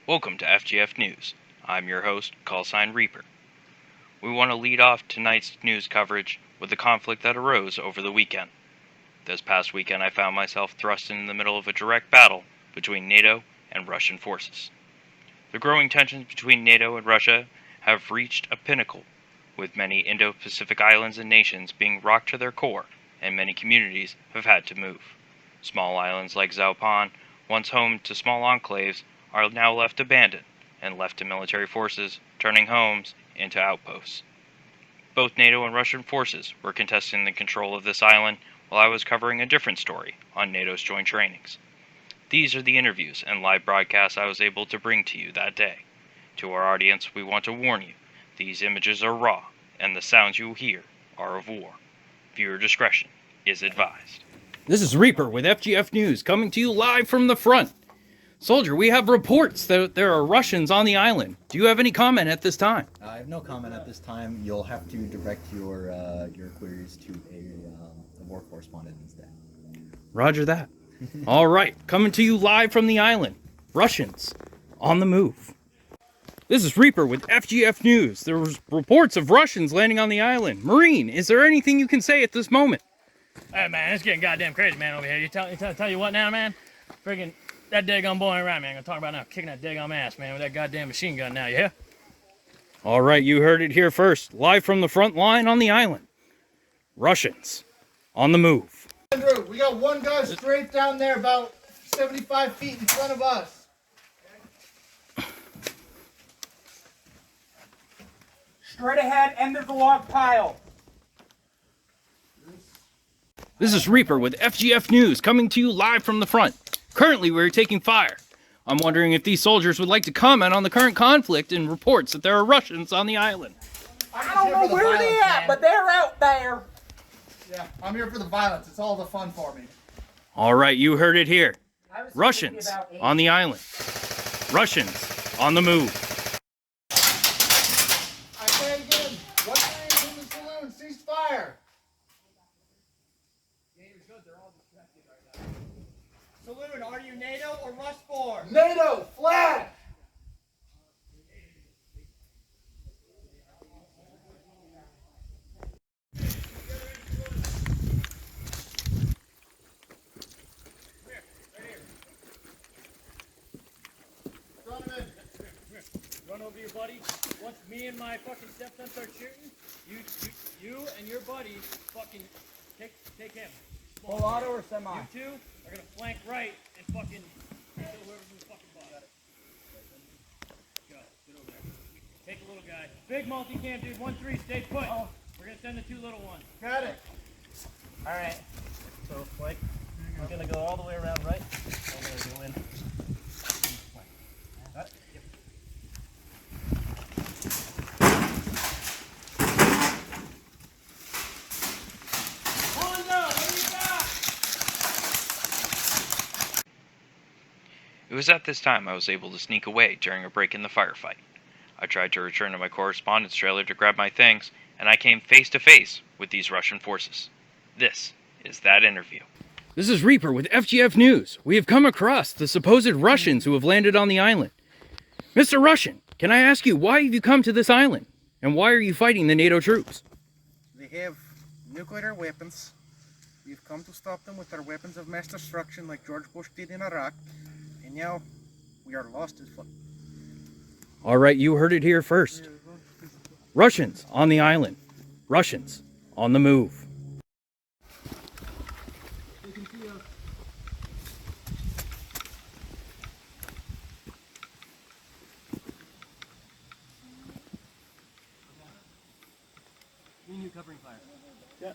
Welcome to FGF News. I'm your host, callsign Reaper. We want to lead off tonight's news coverage with the conflict that arose over the weekend. This past weekend I found myself thrust in the middle of a direct battle between NATO and Russian forces. The growing tensions between NATO and Russia have reached a pinnacle, with many Indo-Pacific islands and nations being rocked to their core, and many communities have had to move. Small islands like Zau Pan, once home to small enclaves, are now left abandoned and left to military forces, turning homes into outposts. Both NATO and Russian forces were contesting the control of this island while I was covering a different story on NATO's joint trainings. These are the interviews and live broadcasts I was able to bring to you that day. To our audience, we want to warn you, these images are raw, and the sounds you hear are of war. Viewer discretion is advised. This is Reaper with FGF News, coming to you live from the front. Soldier, we have reports that there are Russians on the island. Do you have any comment at this time? I have no comment at this time. You'll have to direct your queries to a war correspondent instead. Roger that. All right, coming to you live from the island. Russians on the move. This is Reaper with FGF News. There was reports of Russians landing on the island. Marine, is there anything you can say at this moment? Hey man, it's getting goddamn crazy, man, over here. Tell you what now, man? Friggin' that daggone boy ain't right, man. I'm gonna talk about now kicking that daggone ass, man, with that goddamn machine gun now, you hear? All right, you heard it here first. Live from the front line on the island. Russians on the move. Andrew, we got one guy straight down there about 75 feet in front of us. Straight ahead, end of the log pile. This is Reaper with FGF News, coming to you live from the front. Currently, we're taking fire. I'm wondering if these soldiers would like to comment on the current conflict and reports that there are Russians on the island. I don't know where they're at, but they're out there. Yeah, I'm here for the violence. It's all the fun for me. All right, you heard it here. Russians on the island. Russians on the move. I say again, what names in the saloon? Cease fire. Saloon, are you NATO or Rush 4? NATO, flag! Run over your buddy. Once me and my fucking stepson start shooting, you and your buddy fucking take him. Full auto or semi? You two are gonna flank right and fucking kill whoever's in the fucking box. Go, get over there. Take a little guy. Big multi-cam dude, 1-3, stay put. Oh. We're gonna send the two little ones. Got it. Alright. So like we're gonna go all the way around right. We're gonna go in. Got it? Yep. It was at this time I was able to sneak away during a break in the firefight. I tried to return to my correspondence trailer to grab my things, and I came face to face with these Russian forces. This is that interview. This is Reaper with FGF News. We have come across the supposed Russians who have landed on the island. Mr. Russian, can I ask you, why have you come to this island? And why are you fighting the NATO troops? They have nuclear weapons. We've come to stop them with our weapons of mass destruction like George Bush did in Iraq. And now we are lost as fuck. All right, you heard it here first. Russians on the island. Russians on the move. Me and you covering fire. Yeah.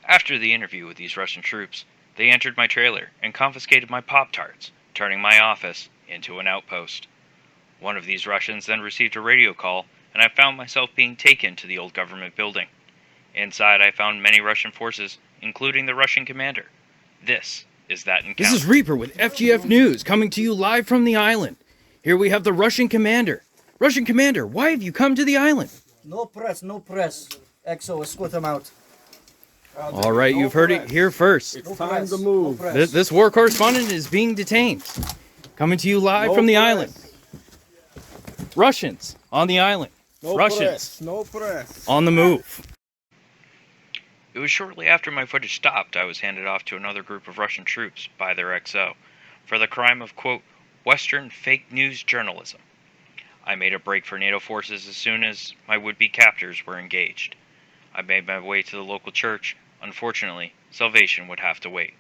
After the interview with these Russian troops, they entered my trailer and confiscated my Pop-Tarts, turning my office into an outpost. One of these Russians then received a radio call, and I found myself being taken to the old government building. Inside, I found many Russian forces, including the Russian commander. This is that encounter. This is Reaper with FGF News, coming to you live from the island. Here we have the Russian commander. Russian commander, why have you come to the island? No press, no press. Exo, escort him out. All right, you've heard it here first. It's time to move. This war correspondent is being detained. Coming to you live from the island. Russians on the island. Russians No press. on the move. It was shortly after my footage stopped I was handed off to another group of Russian troops by their XO for the crime of, quote, Western fake news journalism. I made a break for NATO forces as soon as my would-be captors were engaged. I made my way to the local church. Unfortunately, salvation would have to wait.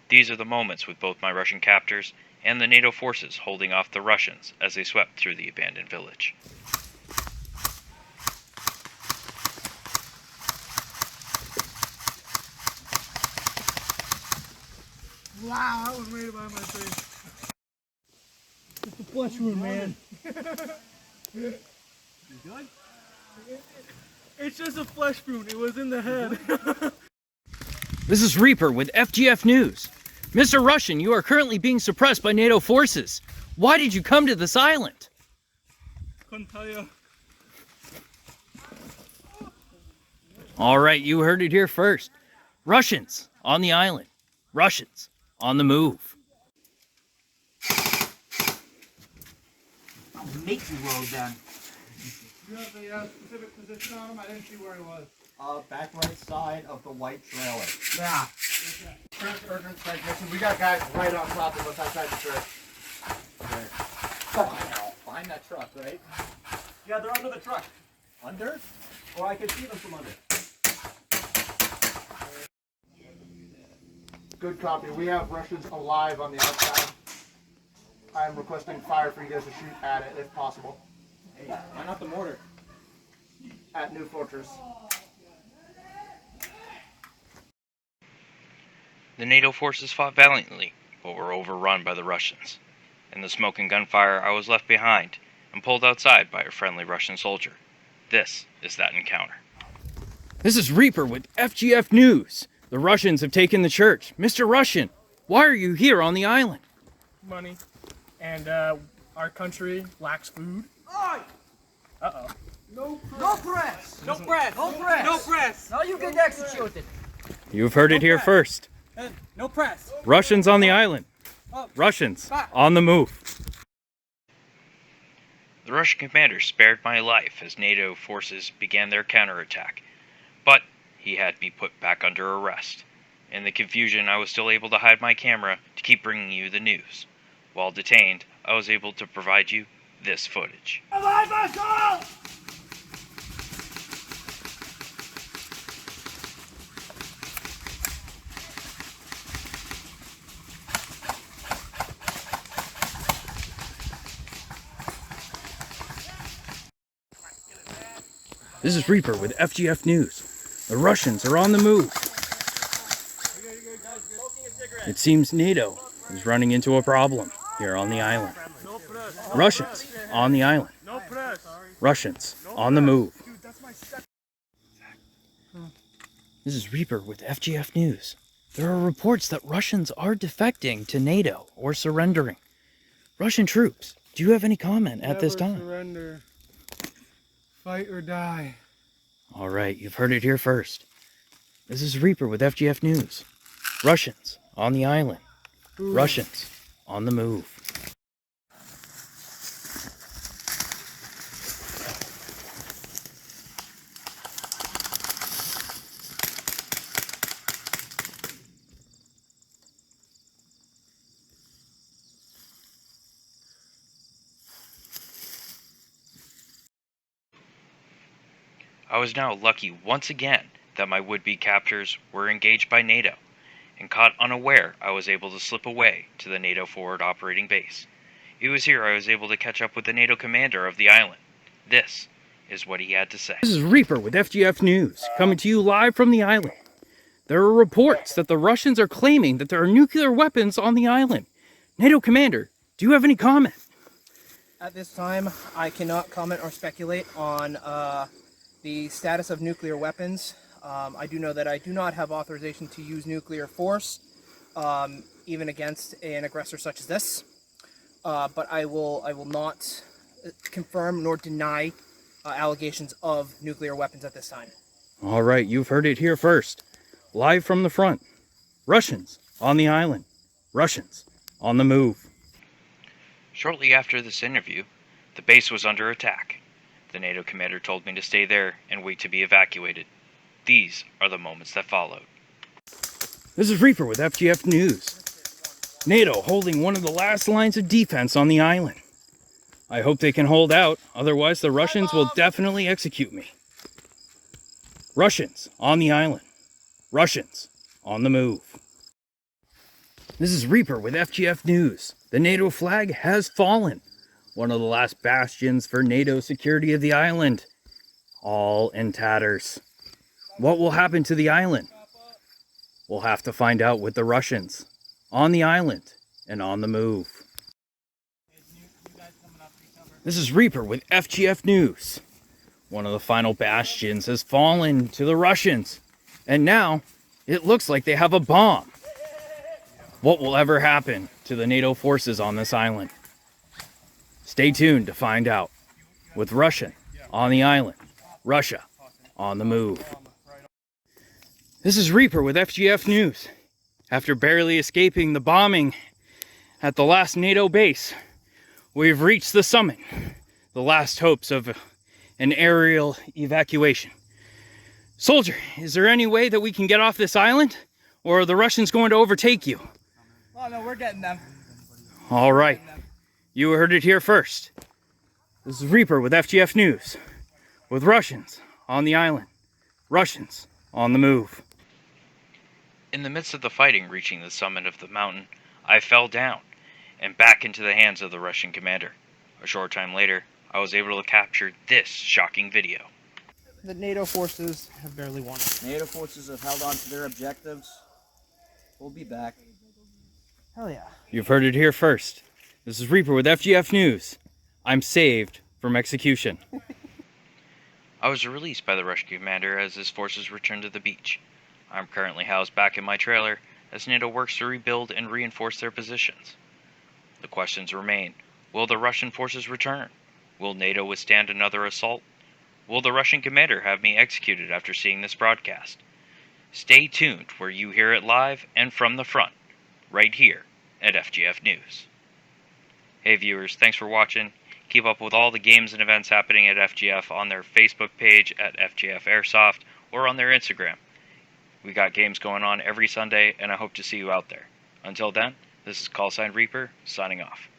These are the moments with both my Russian captors and the NATO forces holding off the Russians as they swept through the abandoned village. Wow, that was right about my face. It's a flesh wound, man. You good? It's just a flesh wound. It was in the head. This is Reaper with FGF News. Mr. Russian, you are currently being suppressed by NATO forces. Why did you come to this island? Couldn't tell you. All right, you heard it here first. Russians on the island. Russians on the move. I'll make you roll then. You have the specific position on him? I didn't see where he was. Back right side of the white trailer. Yeah. Urgent transmission. We got guys right on top of us outside the church. Find that truck, right? Yeah, they're under the truck. Under? Or I could see them from under. Good copy. We have Russians alive on the outside. I am requesting fire for you guys to shoot at it if possible. Hey, why not the mortar? At New Fortress. The NATO forces fought valiantly, but were overrun by the Russians. In the smoke and gunfire, I was left behind and pulled outside by a friendly Russian soldier. This is that encounter. This is Reaper with FGF News. The Russians have taken the church. Mr. Russian, why are you here on the island? Money. And our country lacks food. Uh-oh. No press! No press! No press! No press! Now you get executed. You've heard it here first. No press! Russians on the island. Russians on the move. The Russian commander spared my life as NATO forces began their counterattack, but he had me put back under arrest. In the confusion, I was still able to hide my camera to keep bringing you the news. While detained, I was able to provide you this footage. This is Reaper with FGF News. The Russians are on the move. It seems NATO is running into a problem here on the island. Russians on the island. Russians on the move. This is Reaper with FGF News. There are reports that Russians are defecting to NATO or surrendering. Russian troops, do you have any comment at this time? Surrender. Fight or die. All right, you've heard it here first. This is Reaper with FGF News. Russians on the island. Russians on the move. I was now lucky once again that my would-be captors were engaged by NATO, and caught unaware I was able to slip away to the NATO forward operating base. It was here I was able to catch up with the NATO commander of the island. This is what he had to say. This is Reaper with FGF News, coming to you live from the island. There are reports that the Russians are claiming that there are nuclear weapons on the island. NATO commander, do you have any comment? At this time, I cannot comment or speculate on the status of nuclear weapons. I do know that I do not have authorization to use nuclear force, even against an aggressor such as this. But I will not confirm nor deny allegations of nuclear weapons at this time. All right, you've heard it here first. live from the front. Russians on the island. Russians on the move. Shortly after this interview, the base was under attack. The NATO commander told me to stay there and wait to be evacuated. These are the moments that followed. This is Reaper with FGF News. NATO holding one of the last lines of defense on the island. I hope they can hold out, otherwise the Russians will definitely execute me. Russians on the island. Russians on the move. This is Reaper with FGF News. The NATO flag has fallen. One of the last bastions for NATO security of the island. All in tatters. What will happen to the island? We'll have to find out with the Russians. On the island and on the move. This is Reaper with FGF News. One of the final bastions has fallen to the Russians. And now it looks like they have a bomb. What will ever happen to the NATO forces on this island? Stay tuned to find out. With Russia on the island, Russia on the move. This is Reaper with FGF News. After barely escaping the bombing at the last NATO base, we've reached the summit, the last hopes of an aerial evacuation. Soldier, is there any way that we can get off this island? Or are the Russians going to overtake you? Oh no, we're getting them. All right, you heard it here first. This is Reaper with FGF News. With Russians on the island, Russians on the move. In the midst of the fighting reaching the summit of the mountain, I fell down and back into the hands of the Russian commander. A short time later, I was able to capture this shocking video. The NATO forces have barely won. NATO forces have held on to their objectives. We'll be back. Hell yeah. You've heard it here first. This is Reaper with FGF News. I'm saved from execution. I was released by the Russian commander as his forces returned to the beach. I'm currently housed back in my trailer as NATO works to rebuild and reinforce their positions. The questions remain. Will the Russian forces return? Will NATO withstand another assault? Will the Russian commander have me executed after seeing this broadcast? Stay tuned where you hear it live and from the front, right here at FGF News. Hey viewers, thanks for watching. Keep up with all the games and events happening at FGF on their Facebook page at FGF Airsoft or on their Instagram. We got games going on every Sunday, and I hope to see you out there. Until then, this is Callsign Reaper, signing off.